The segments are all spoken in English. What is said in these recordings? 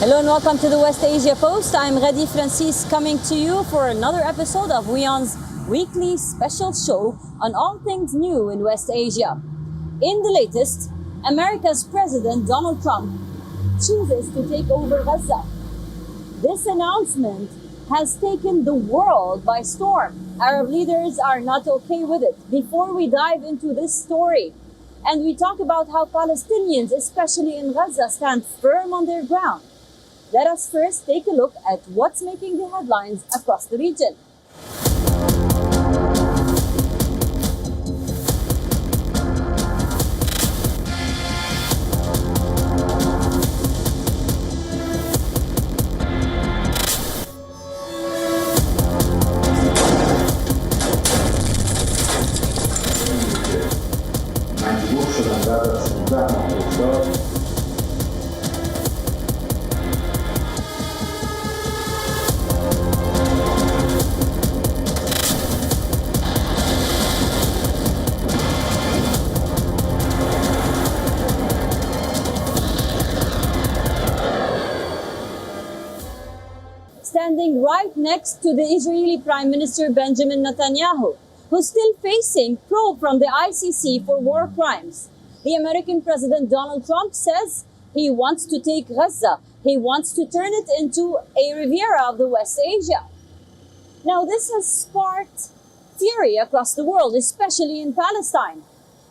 Hello and welcome to the West Asia Post. I'm Radi Francis coming to you for another episode of WION's weekly special show on all things new in West Asia. In the latest, America's President Donald Trump chooses to take over Gaza. This announcement has taken the world by storm. Arab leaders are not okay with it. Before we dive into this story and we talk about how Palestinians, especially in Gaza, stand firm on their ground, let us first take a look at what's making the headlines across the region. Standing right next to the Israeli Prime Minister Benjamin Netanyahu, who's still facing probe from the ICC for war crimes. The American President Donald Trump says he wants to take Gaza. He wants to turn it into a Riviera of the West Asia. Now, this has sparked fury across the world, especially in Palestine.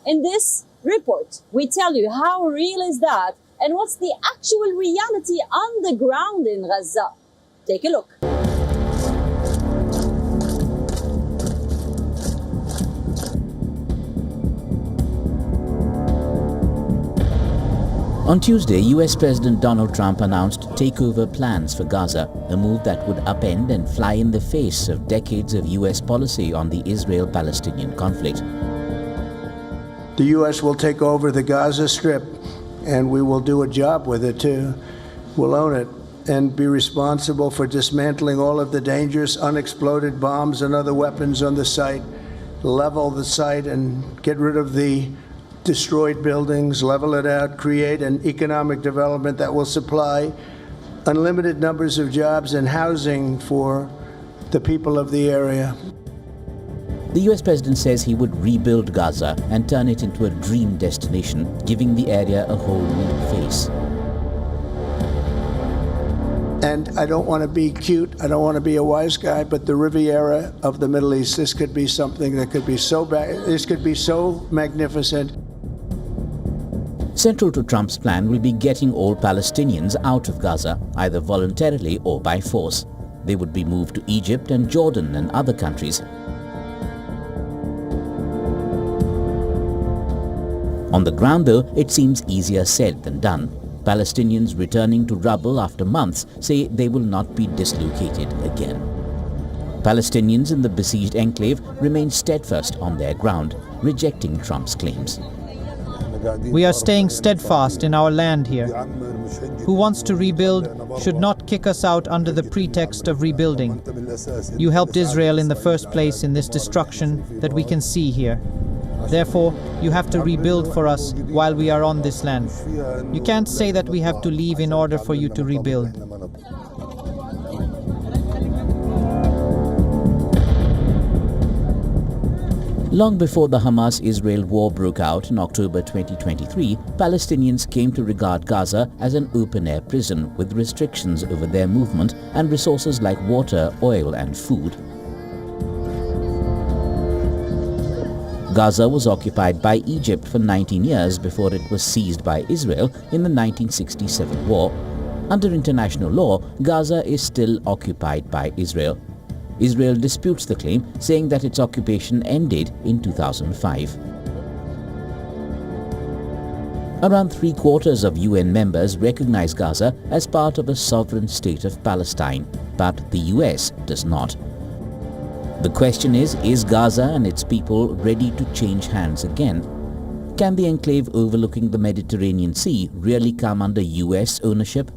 In this report, we tell you how real is that and what's the actual reality on the ground in Gaza. Take a look. On Tuesday, US President Donald Trump announced takeover plans for Gaza, a move that would upend and fly in the face of decades of US policy on the Israel-Palestinian conflict. The US will take over the Gaza Strip, and we will do a job with it too. We'll own it and be responsible for dismantling all of the dangerous unexploded bombs and other weapons on the site, level the site and get rid of the destroyed buildings, level it out, create an economic development that will supply unlimited numbers of jobs and housing for the people of the area. The US president says he would rebuild Gaza and turn it into a dream destination, giving the area a whole new face. And I don't want to be cute, I don't want to be a wise guy, but the Riviera of the Middle East, this could be something that could be so bad, this could be so magnificent. Central to Trump's plan will be getting all Palestinians out of Gaza, either voluntarily or by force. They would be moved to Egypt and Jordan and other countries. On the ground, though, it seems easier said than done. Palestinians returning to rubble after months say they will not be dislocated again. Palestinians in the besieged enclave remain steadfast on their ground, rejecting Trump's claims. We are staying steadfast in our land here. Who wants to rebuild should not kick us out under the pretext of rebuilding. You helped Israel in the first place in this destruction that we can see here. Therefore, you have to rebuild for us while we are on this land. You can't say that we have to leave in order for you to rebuild. Long before the Hamas-Israel war broke out in October 2023, Palestinians came to regard Gaza as an open-air prison with restrictions over their movement and resources like water, oil and food. Gaza was occupied by Egypt for 19 years before it was seized by Israel in the 1967 war. Under international law, Gaza is still occupied by Israel. Israel disputes the claim, saying that its occupation ended in 2005. Around 3/4 of UN members recognize Gaza as part of a sovereign state of Palestine, but the US does not. The question is Gaza and its people ready to change hands again? Can the enclave overlooking the Mediterranean Sea really come under US ownership?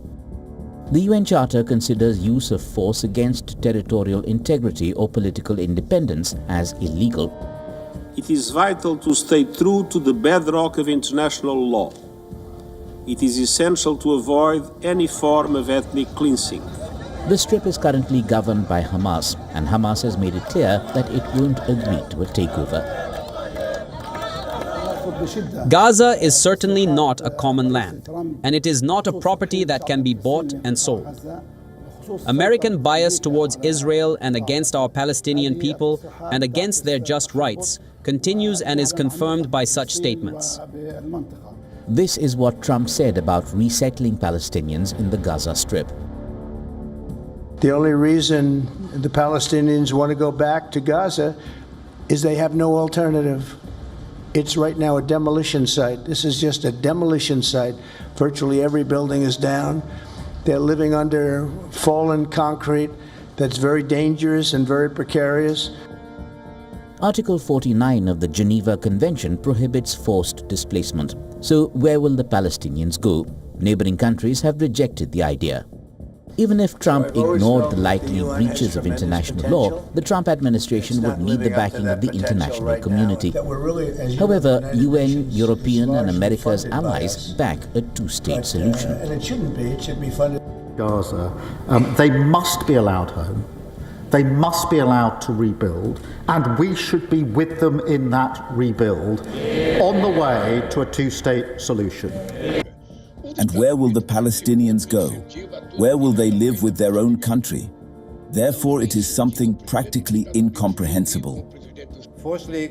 The UN Charter considers use of force against territorial integrity or political independence as illegal. It is vital to stay true to the bedrock of international law. it is essential to avoid any form of ethnic cleansing. The Strip is currently governed by Hamas, and Hamas has made it clear that it won't agree to a takeover. Gaza is certainly not a common land, and it is not a property that can be bought and sold. American bias towards Israel and against our Palestinian people and against their just rights continues and is confirmed by such statements. This is what Trump said about resettling Palestinians in the Gaza Strip. The only reason the Palestinians want to go back to Gaza is they have no alternative. It's right now a demolition site. This is just a demolition site. Virtually every building is down. They're living under fallen concrete that's very dangerous and very precarious. Article 49 of the Geneva Convention prohibits forced displacement. So where will the Palestinians go? Neighboring countries have rejected the idea. Even if Trump ignored the likely breaches of international law, the Trump administration would need the backing of the international community. However, UN, European and America's allies back a two-state solution. And it shouldn't be. It should be funded. Gaza, they must be allowed home. They must be allowed to rebuild, and we should be with them in that rebuild on the way to a two-state solution. And where will the Palestinians go? Where will they live with their own country? Therefore, it is something practically incomprehensible.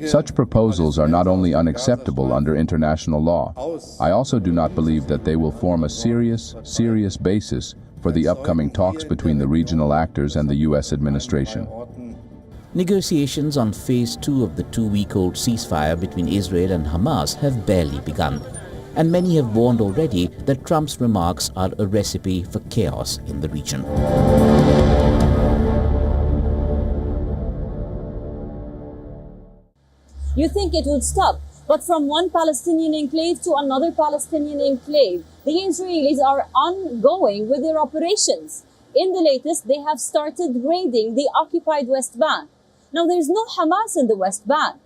Such proposals are not only unacceptable under international law, I also do not believe that they will form a serious basis for the upcoming talks between the regional actors and the U.S. administration. Negotiations on Phase 2 of the 2-week-old ceasefire between Israel and Hamas have barely begun. And many have warned already that Trump's remarks are a recipe for chaos in the region. You think it would stop, but from one Palestinian enclave to another Palestinian enclave, the Israelis are ongoing with their operations. In the latest, they have started raiding the occupied West Bank. Now, there's no Hamas in the West Bank.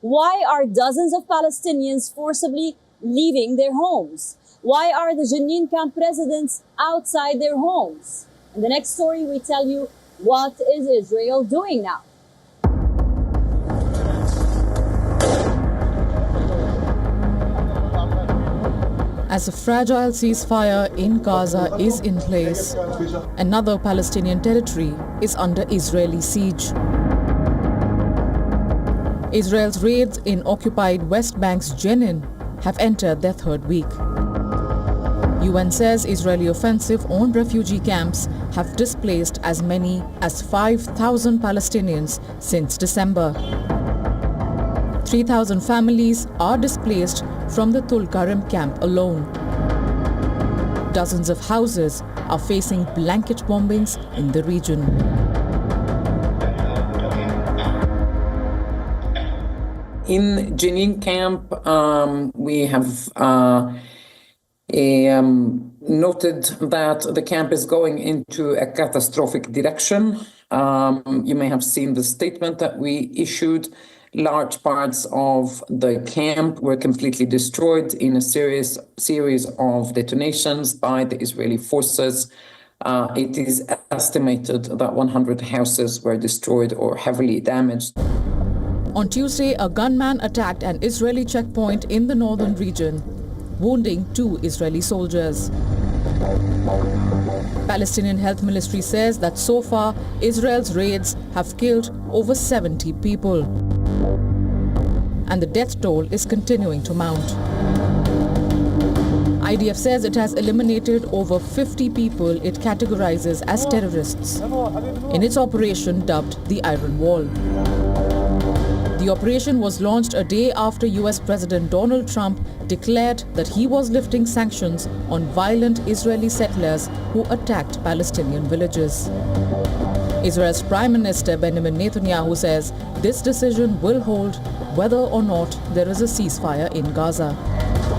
Why are dozens of Palestinians forcibly leaving their homes? Why are the Jenin camp residents outside their homes? In the next story, we tell you what is Israel doing now. As a fragile ceasefire in Gaza is in place, another Palestinian territory is under Israeli siege. Israel's raids in occupied West Bank's Jenin have entered their third week. UN says Israeli offensive on refugee camps have displaced as many as 5,000 Palestinians since December. 3,000 families are displaced from the Tulkarem camp alone. Dozens of houses are facing blanket bombings in the region. In Jenin camp, we have noted that the camp is going into a catastrophic direction. You may have seen the statement that we issued. Large parts of the camp were completely destroyed in a series of detonations by the Israeli forces. It is estimated that 100 houses were destroyed or heavily damaged. On Tuesday, a gunman attacked an Israeli checkpoint in the northern region, wounding 2 Israeli soldiers. Palestinian Health Ministry says that so far, Israel's raids have killed over 70 people. And the death toll is continuing to mount. IDF says it has eliminated over 50 people it categorizes as terrorists in its operation dubbed the Iron Wall. The operation was launched a day after US President Donald Trump declared that he was lifting sanctions on violent Israeli settlers who attacked Palestinian villages. Israel's Prime Minister Benjamin Netanyahu says this decision will hold whether or not there is a ceasefire in Gaza.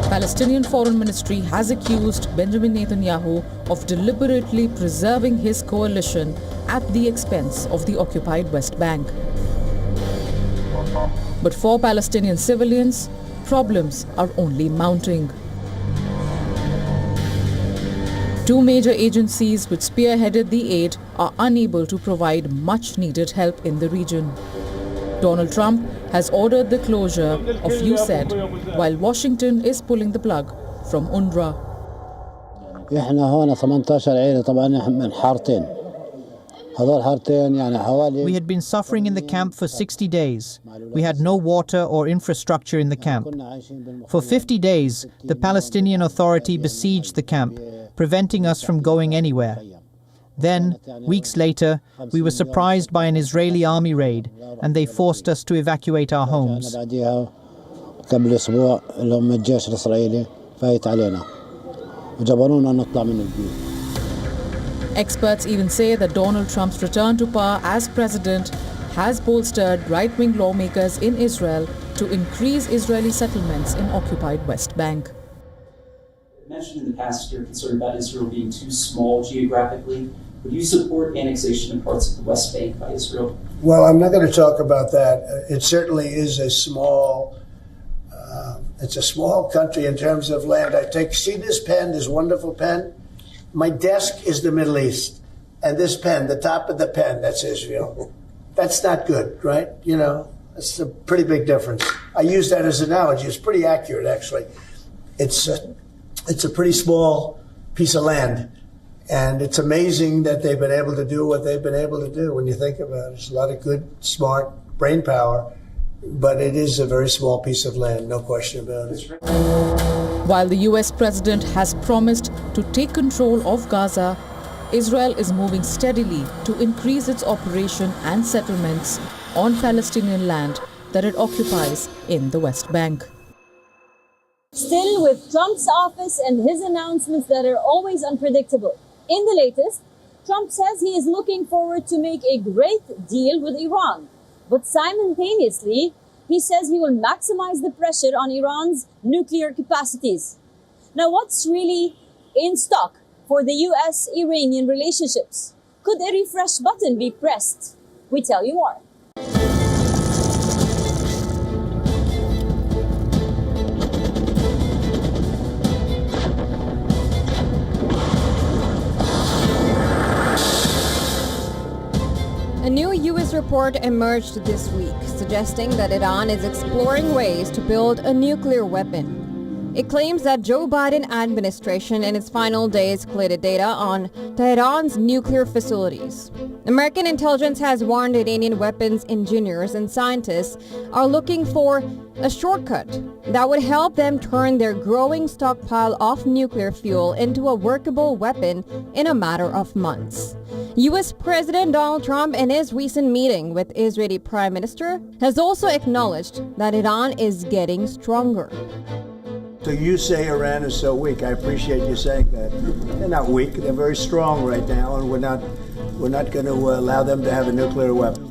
Palestinian Foreign Ministry has accused Benjamin Netanyahu of deliberately preserving his coalition at the expense of the occupied West Bank. But for Palestinian civilians, problems are only mounting. two major agencies which spearheaded the aid are unable to provide much-needed help in the region. Donald Trump has ordered the closure of USAID, while Washington is pulling the plug from UNRWA. We had been suffering in the camp for 60 days. We had no water or infrastructure in the camp. For 50 days, the Palestinian Authority besieged the camp, preventing us from going anywhere. Then, weeks later, we were surprised by an Israeli army raid, and they forced us to evacuate our homes. Experts even say that Donald Trump's return to power as president has bolstered right-wing lawmakers in Israel to increase Israeli settlements in occupied West Bank. You mentioned in the past you're concerned about Israel being too small geographically. Would you support annexation of parts of the West Bank by Israel? Well, I'm not going to talk about that. It certainly is a small country in terms of land. See this pen, this wonderful pen? My desk is the Middle East. And this pen, the top of the pen, that's Israel. That's not good, right? You know, it's a pretty big difference. I use that as an analogy. It's pretty accurate, actually. It's a pretty small piece of land. And it's amazing that they've been able to do what they've been able to do when you think about it. There's a lot of good, smart brain power, but it is a very small piece of land, no question about it. While the US president has promised to take control of Gaza, Israel is moving steadily to increase its operation and settlements on Palestinian land that it occupies in the West Bank. Still, with Trump's office and his announcements that are always unpredictable, in the latest, Trump says he is looking forward to make a great deal with Iran. But simultaneously, he says he will maximize the pressure on Iran's nuclear capacities. Now, what's really in stock for the US-Iranian relationships? Could a refresh button be pressed? We tell you more. A new US report emerged this week, suggesting that Iran is exploring ways to build a nuclear weapon. It claims that Joe Biden administration in its final days collected data on Tehran's nuclear facilities. American intelligence has warned Iranian weapons engineers and scientists are looking for a shortcut that would help them turn their growing stockpile of nuclear fuel into a workable weapon in a matter of months. US President Donald Trump, in his recent meeting with Israeli Prime Minister, has also acknowledged that Iran is getting stronger. So you say Iran is so weak. I appreciate you saying that. They're not weak. They're very strong right now, and we're not going to allow them to have a nuclear weapon.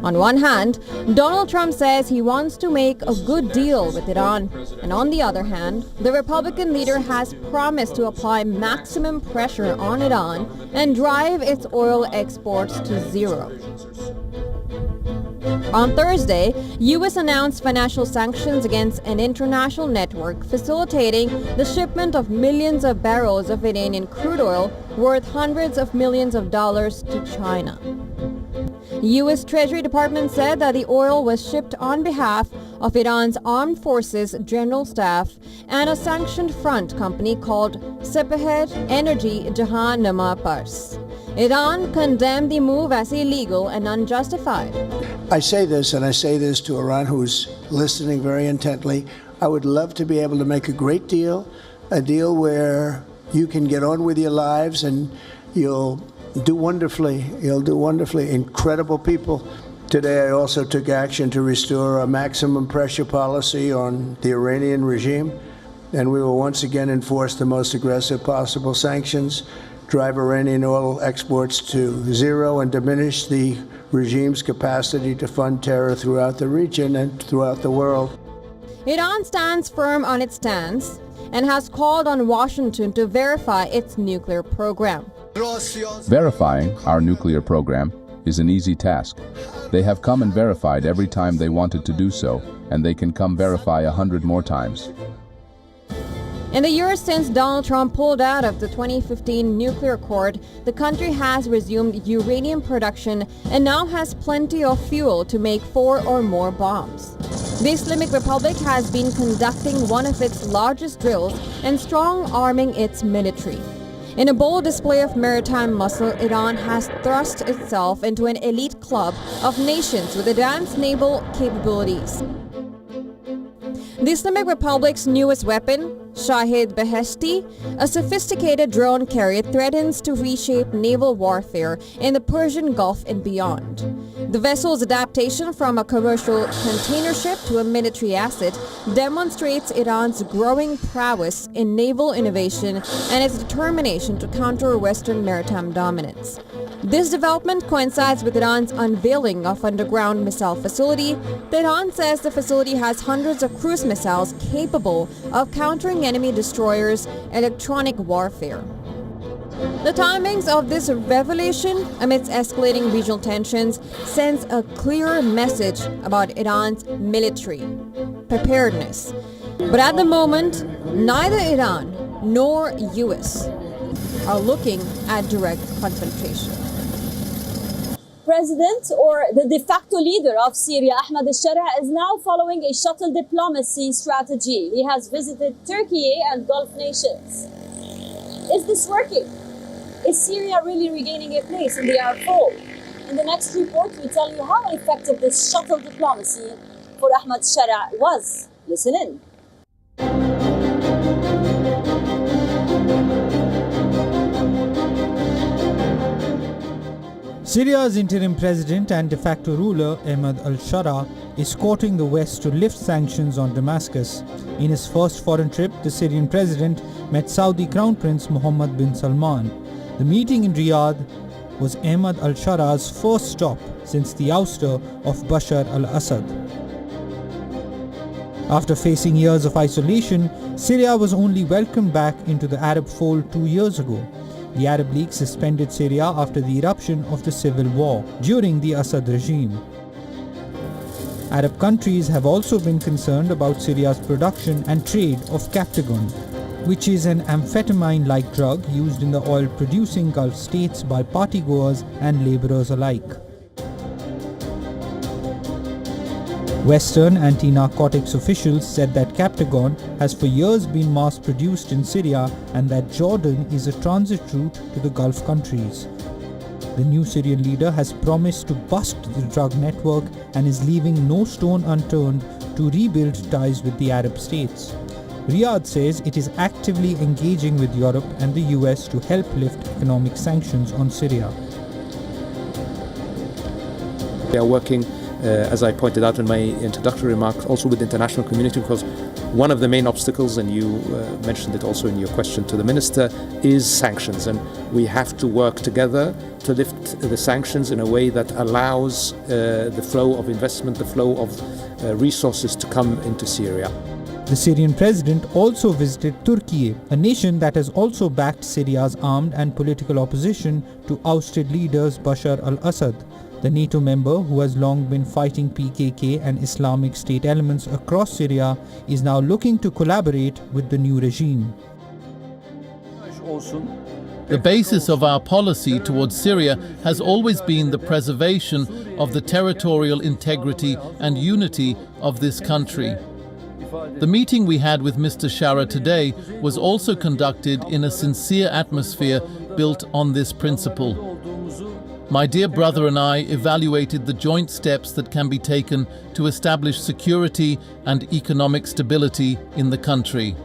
On one hand, Donald Trump says he wants to make a good deal with Iran. And on the other hand, the Republican leader has promised to apply maximum pressure on Iran and drive its oil exports to zero. On Thursday, U.S. announced financial sanctions against an international network facilitating the shipment of millions of barrels of Iranian crude oil worth hundreds of millions of dollars to China. U.S. Treasury Department said that the oil was shipped on behalf of Iran's Armed Forces General Staff and a sanctioned front company called Sepahet Energy Jahanama Pars. Iran condemned the move as illegal and unjustified. I say this, and I say this to Iran, who's listening very intently. I would love to be able to make a great deal, a deal where you can get on with your lives and you'll do wonderfully. You'll do wonderfully. Incredible people. Today, I also took action to restore a maximum pressure policy on the Iranian regime, and we will once again enforce the most aggressive possible sanctions, drive Iranian oil exports to zero, and diminish the regime's capacity to fund terror throughout the region and throughout the world. Iran stands firm on its stance and has called on Washington to verify its nuclear program. Verifying our nuclear program is an easy task. They have come and verified every time they wanted to do so, and they can come verify 100 more times. In the years since Donald Trump pulled out of the 2015 nuclear accord, the country has resumed uranium production and now has plenty of fuel to make 4 or more bombs. The Islamic Republic has been conducting one of its largest drills and strong-arming its military. In a bold display of maritime muscle, Iran has thrust itself into an elite club of nations with advanced naval capabilities. The Islamic Republic's newest weapon, Shahid Beheshti, a sophisticated drone carrier, threatens to reshape naval warfare in the Persian Gulf and beyond. The vessel's adaptation from a commercial container ship to a military asset demonstrates Iran's growing prowess in naval innovation and its determination to counter Western maritime dominance. This development coincides with Iran's unveiling of underground missile facility. Iran says the facility has hundreds of cruise missiles capable of countering enemy destroyers' electronic warfare. The timings of this revelation amidst escalating regional tensions sends a clear message about Iran's military preparedness. But at the moment, neither Iran nor US are looking at direct confrontation. President or the de facto leader of Syria, Ahmed al-Shara, is now following a shuttle diplomacy strategy. He has visited Turkiye and Gulf nations. Is this working? Is Syria really regaining a place in the Arab fold? In the next report, we tell you how effective this shuttle diplomacy for Ahmed al-Shara was. Listen in. Syria's interim president and de facto ruler, Ahmed al-Shara, is courting the West to lift sanctions on Damascus. In his first foreign trip, the Syrian president met Saudi Crown Prince Mohammed bin Salman. The meeting in Riyadh was Ahmed al-Shara's first stop since the ouster of Bashar al-Assad. After facing years of isolation, Syria was only welcomed back into the Arab fold 2 years ago. The Arab League suspended Syria after the eruption of the civil war during the Assad regime. Arab countries have also been concerned about Syria's production and trade of Captagon, which is an amphetamine-like drug used in the oil-producing Gulf states by partygoers and laborers alike. Western anti-narcotics officials said that Captagon has for years been mass-produced in Syria and that Jordan is a transit route to the Gulf countries. The new Syrian leader has promised to bust the drug network and is leaving no stone unturned to rebuild ties with the Arab states. Riyadh says it is actively engaging with Europe and the US to help lift economic sanctions on Syria. They are working, as I pointed out in my introductory remarks, also with the international community, because one of the main obstacles, and you mentioned it also in your question to the minister, is sanctions. And we have to work together to lift the sanctions in a way that allows the flow of investment, the flow of resources to come into Syria. The Syrian president also visited Turkiye, a nation that has also backed Syria's armed and political opposition to ousted leaders Bashar al-Assad. The NATO member, who has long been fighting PKK and Islamic State elements across Syria, is now looking to collaborate with the new regime. The basis of our policy towards Syria has always been the preservation of the territorial integrity and unity of this country. The meeting we had with Mr. Shara today was also conducted in a sincere atmosphere built on this principle. My dear brother and I evaluated the joint steps that can be taken to establish security and economic stability in the country.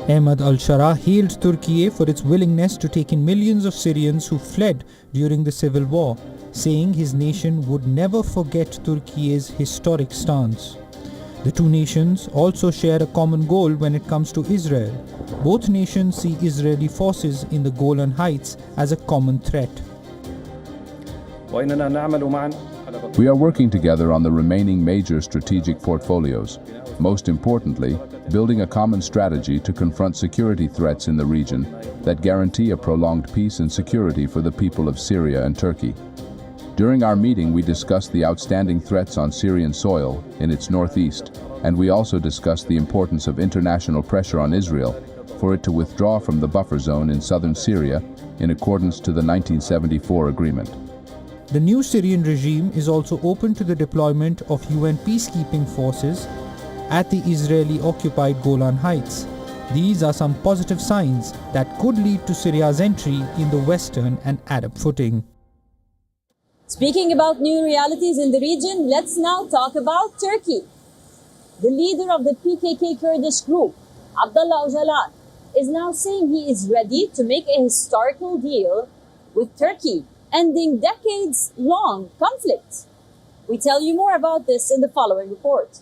Ahmed al-Shara hailed Turkiye for its willingness to take in millions of Syrians who fled during the civil war, saying his nation would never forget Turkiye's historic stance. The two nations also share a common goal when it comes to Israel. Both nations see Israeli forces in the Golan Heights as a common threat. We are working together on the remaining major strategic portfolios. Most importantly, building a common strategy to confront security threats in the region that guarantee a prolonged peace and security for the people of Syria and Turkey. During our meeting, we discussed the outstanding threats on Syrian soil in its northeast, and we also discussed the importance of international pressure on Israel for it to withdraw from the buffer zone in southern Syria in accordance to the 1974 agreement. The new Syrian regime is also open to the deployment of UN peacekeeping forces at the Israeli-occupied Golan Heights. These are some positive signs that could lead to Syria's entry in the Western and Arab footing. Speaking about new realities in the region, let's now talk about Turkey. The leader of the PKK Kurdish group, Abdullah Öcalan, is now saying he is ready to make a historical deal with Turkey, ending decades-long conflict. We tell you more about this in the following report.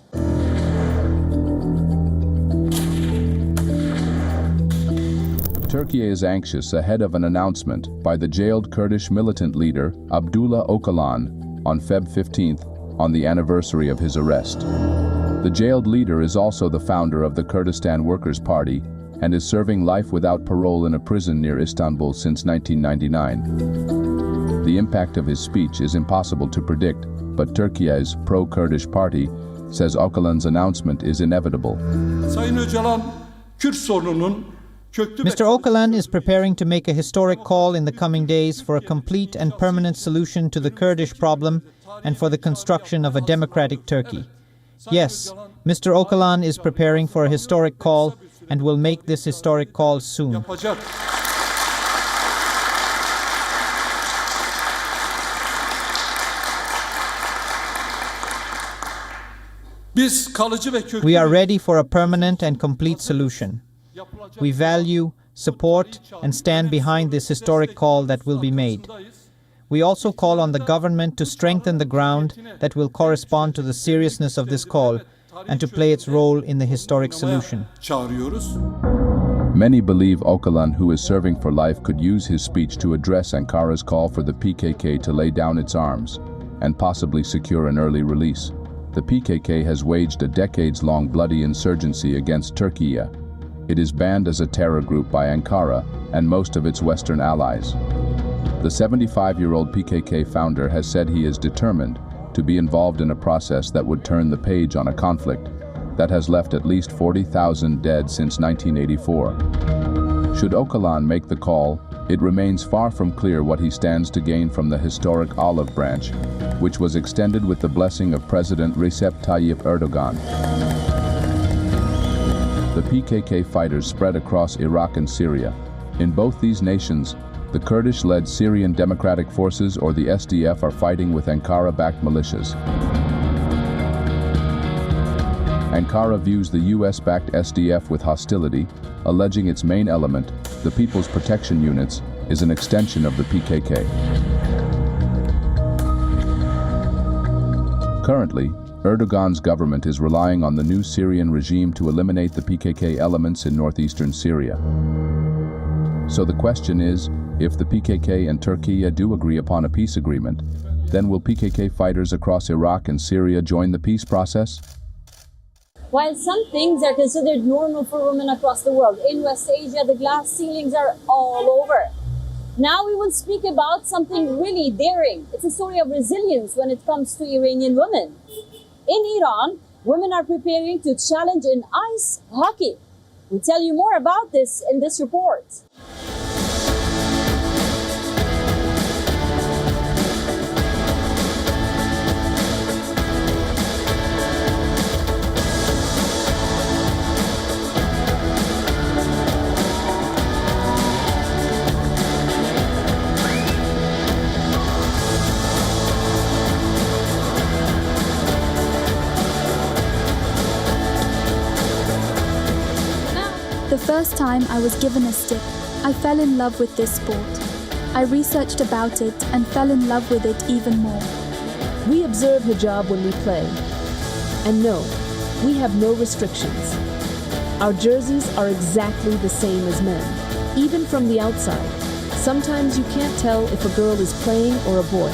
Turkiye is anxious ahead of an announcement by the jailed Kurdish militant leader Abdullah Öcalan on Feb 15th, on the anniversary of his arrest. The jailed leader is also the founder of the Kurdistan Workers' Party and is serving life without parole in a prison near Istanbul since 1999. The impact of his speech is impossible to predict, but Turkiye's pro-Kurdish party says Öcalan's announcement is inevitable. Mr. Öcalan is preparing to make a historic call in the coming days for a complete and permanent solution to the Kurdish problem and for the construction of a democratic Turkey. Yes, Mr. Öcalan is preparing for a historic call and will make this historic call soon. We are ready for a permanent and complete solution. We value, support, and stand behind this historic call that will be made. We also call on the government to strengthen the ground that will correspond to the seriousness of this call and to play its role in the historic solution. Many believe Öcalan, who is serving for life, could use his speech to address Ankara's call for the PKK to lay down its arms and possibly secure an early release. The PKK has waged a decades-long bloody insurgency against Turkiye. It is banned as a terror group by Ankara and most of its Western allies. The 75-year-old PKK founder has said he is determined to be involved in a process that would turn the page on a conflict that has left at least 40,000 dead since 1984. Should Öcalan make the call, it remains far from clear what he stands to gain from the historic olive branch, which was extended with the blessing of President Recep Tayyip Erdogan. The PKK fighters spread across Iraq and Syria. In both these nations, the Kurdish-led Syrian Democratic Forces, or the SDF, are fighting with Ankara-backed militias. Ankara views the US-backed SDF with hostility, alleging its main element, the People's Protection Units, is an extension of the PKK. Currently, Erdogan's government is relying on the new Syrian regime to eliminate the PKK elements in northeastern Syria. So the question is, if the PKK and Turkey do agree upon a peace agreement, then will PKK fighters across Iraq and Syria join the peace process? While some things are considered normal for women across the world, in West Asia, the glass ceilings are all over. Now we will speak about something really daring. It's a story of resilience when it comes to Iranian women. In Iran, women are preparing to challenge in ice hockey. We'll tell you more about this in this report. The first time I was given a stick, I fell in love with this sport. I researched about it and fell in love with it even more. We observe hijab when we play. And no, we have no restrictions. Our jerseys are exactly the same as men, even from the outside. Sometimes you can't tell if a girl is playing or a boy.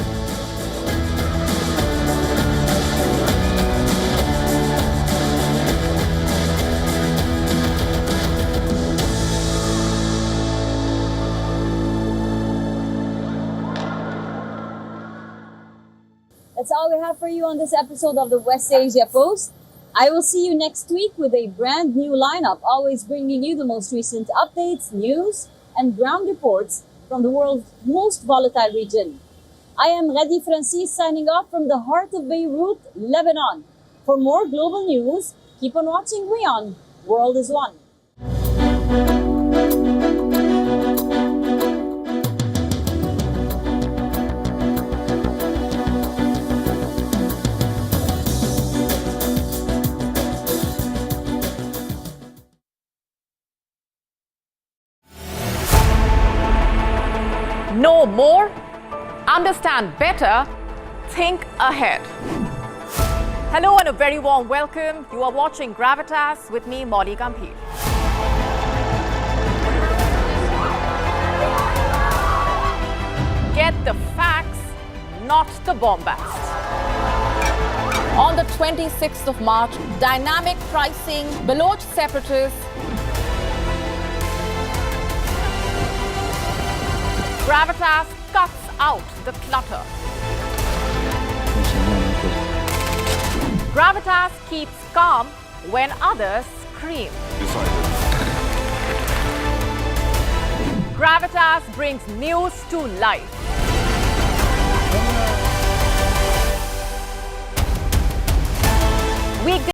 That's all we have for you on this episode of the West Asia Post. I will see you next week with a brand new lineup, always bringing you the most recent updates, news, and ground reports from the world's most volatile region. I am Radi Francis signing off from the heart of Beirut, Lebanon. For more global news, keep on watching WION, World is One. Know more, understand better, think ahead. Hello and a very warm welcome. You are watching Gravitas with me, Molly Gambhir. Get the facts, not the bombast. On the 26th of March, dynamic pricing, Baloch separatists, Gravitas cuts out the clutter. Gravitas keeps calm when others scream. Gravitas brings news to life. Weekday